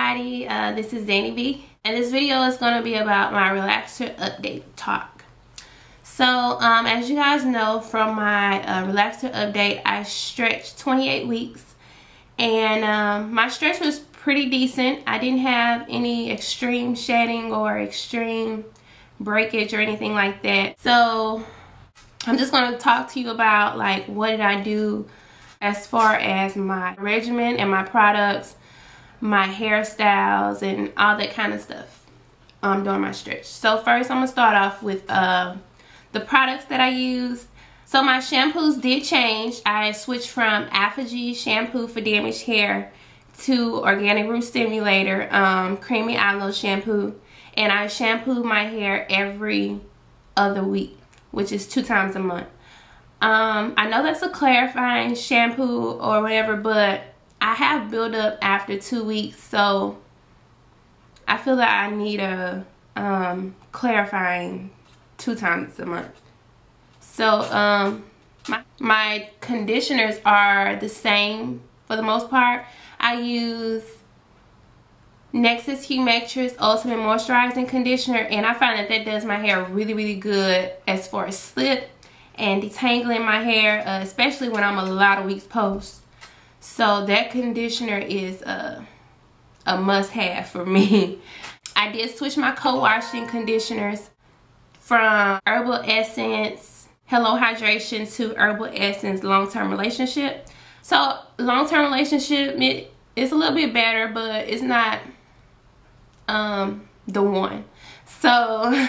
everybody, this is Danny B, and this video is going to be about my relaxer update talk. So as you guys know from my relaxer update, I stretched 28 weeks, and my stretch was pretty decent. I didn't have any extreme shedding or extreme breakage or anything like that. So I'm just going to talk to you about like what did I do as far as my regimen and my products, my hairstyles, and all that kind of stuff during my stretch. So first I'm going to start off with the products that I use. So my shampoos did change. I switched from Apogee shampoo for damaged hair to Organic Root Stimulator creamy aloe shampoo, and I shampoo my hair every other week, which is 2 times a month. I know that's a clarifying shampoo or whatever, but I have buildup after 2 weeks, so I feel that I need a clarifying 2 times a month. So my conditioners are the same for the most part. I use Nexxus Humectress Ultimate Moisturizing Conditioner, and I find that does my hair really good as far as slip and detangling my hair, especially when I'm a lot of weeks post. So that conditioner is a must-have for me. I did switch my co-washing conditioners from Herbal Essence Hello Hydration to Herbal Essence Long-Term Relationship. So long-term relationship, it's a little bit better, but it's not the one. So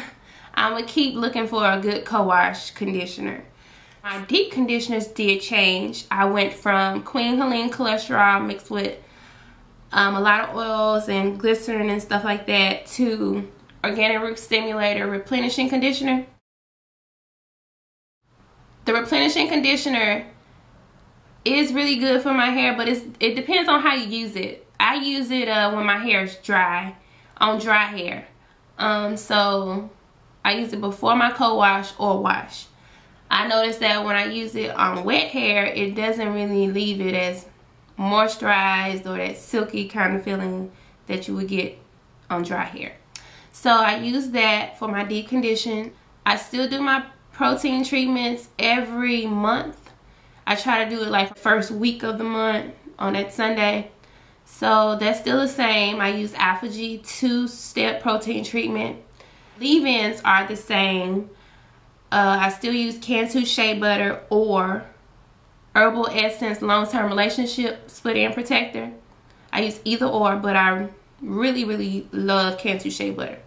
I'm gonna keep looking for a good co-wash conditioner. My deep conditioners did change. I went from Queen Helene cholesterol mixed with a lot of oils and glycerin and stuff like that to Organic Root Stimulator replenishing conditioner. The replenishing conditioner is really good for my hair, but it depends on how you use it. I use it when my hair is dry, on dry hair. So I use it before my co-wash or wash. I noticed that when I use it on wet hair, it doesn't really leave it as moisturized or that silky kind of feeling that you would get on dry hair. So I use that for my deep condition. I still do my protein treatments every month. I try to do it like the first week of the month on that Sunday. So that's still the same. I use Apogee 2-step protein treatment. Leave-ins are the same. I still use Cantu Shea Butter or Herbal Essence Long-Term Relationship Split-End Protector. I use either or, but I really love Cantu Shea Butter.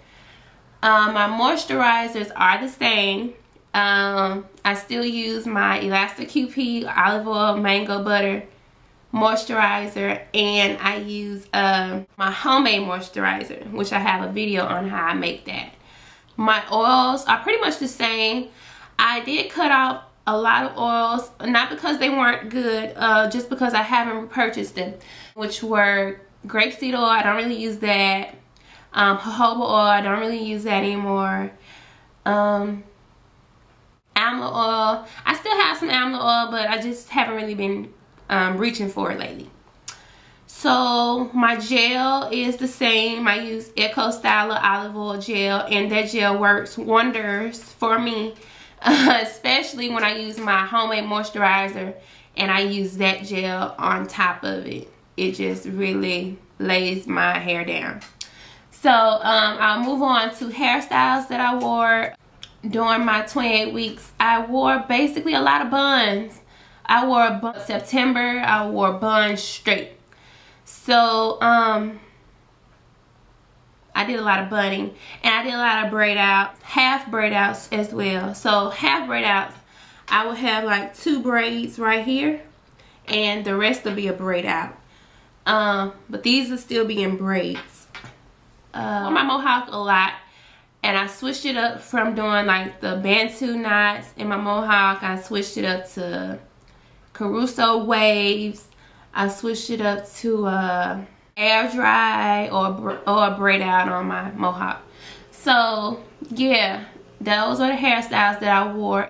My moisturizers are the same. I still use my Elastic QP Olive Oil Mango Butter moisturizer, and I use my homemade moisturizer, which I have a video on how I make that. My oils are pretty much the same. I did cut out a lot of oils, not because they weren't good, just because I haven't repurchased them, which were grapeseed oil. I don't really use that. Jojoba oil, I don't really use that anymore. Amla oil, I still have some amla oil, but I just haven't really been reaching for it lately. So my gel is the same. I use Eco Styler olive oil gel, and that gel works wonders for me, especially when I use my homemade moisturizer and I use that gel on top of it. It just really lays my hair down. So I'll move on to hairstyles that I wore during my 28 weeks. I wore basically a lot of buns. I wore a bun September. I wore buns straight. So I did a lot of bunning, and I did a lot of braid out, half braid outs as well. So half braid outs, I would have like 2 braids right here, and the rest will be a braid out. But these will still be in braids. My mohawk a lot, and I switched it up from doing like the Bantu knots in my mohawk. I switched it up to Caruso waves. I switched it up to air dry or braid out on my mohawk. So yeah, those are the hairstyles that I wore.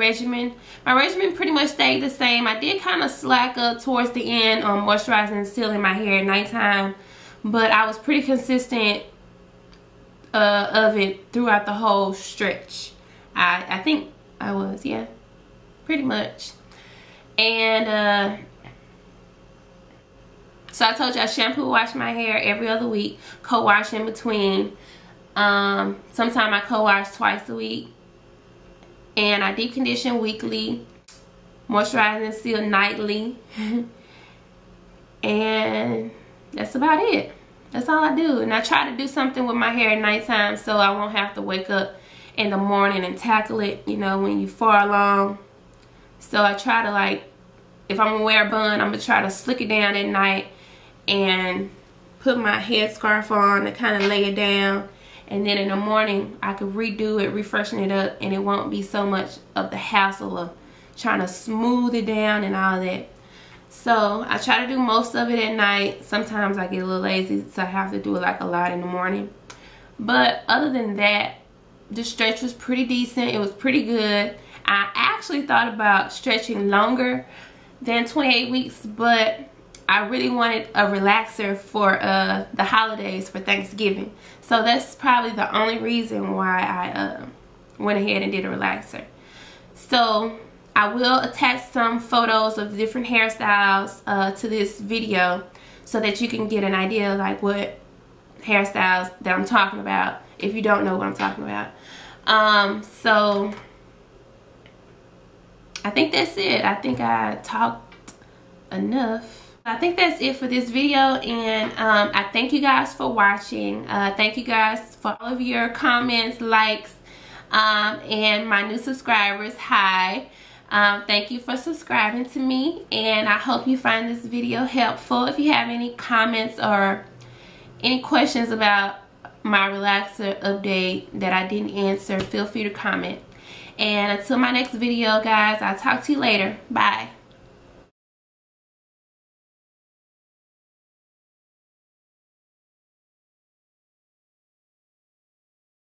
regimen. My regimen pretty much stayed the same. I did kind of slack up towards the end on moisturizing and sealing my hair at nighttime, but I was pretty consistent of it throughout the whole stretch. I think I was, yeah, pretty much. And so I told you I shampoo wash my hair every other week, co-wash in between. Sometimes I co-wash twice a week, and I deep condition weekly, moisturize and seal nightly. And that's about it. That's all I do. And I try to do something with my hair at nighttime so I won't have to wake up in the morning and tackle it, you know, when you far along. So I try to, like, if I'm gonna wear a bun, I'm gonna try to slick it down at night and put my head scarf on to kind of lay it down. And then in the morning, I could redo it, refreshen it up, and it won't be so much of the hassle of trying to smooth it down and all that. So I try to do most of it at night. Sometimes I get a little lazy, so I have to do it like a lot in the morning. But other than that, the stretch was pretty decent. It was pretty good. I actually thought about stretching longer than 28 weeks, but I really wanted a relaxer for the holidays, for Thanksgiving. So that's probably the only reason why I went ahead and did a relaxer. So I will attach some photos of the different hairstyles to this video so that you can get an idea of like what hairstyles that I'm talking about if you don't know what I'm talking about. So I think that's it. I think I talked enough. I think that's it for this video, and I thank you guys for watching. Thank you guys for all of your comments, likes, and my new subscribers. Hi. Thank you for subscribing to me, and I hope you find this video helpful. If you have any comments or any questions about my relaxer update that I didn't answer, feel free to comment. And until my next video, guys, I'll talk to you later. Bye.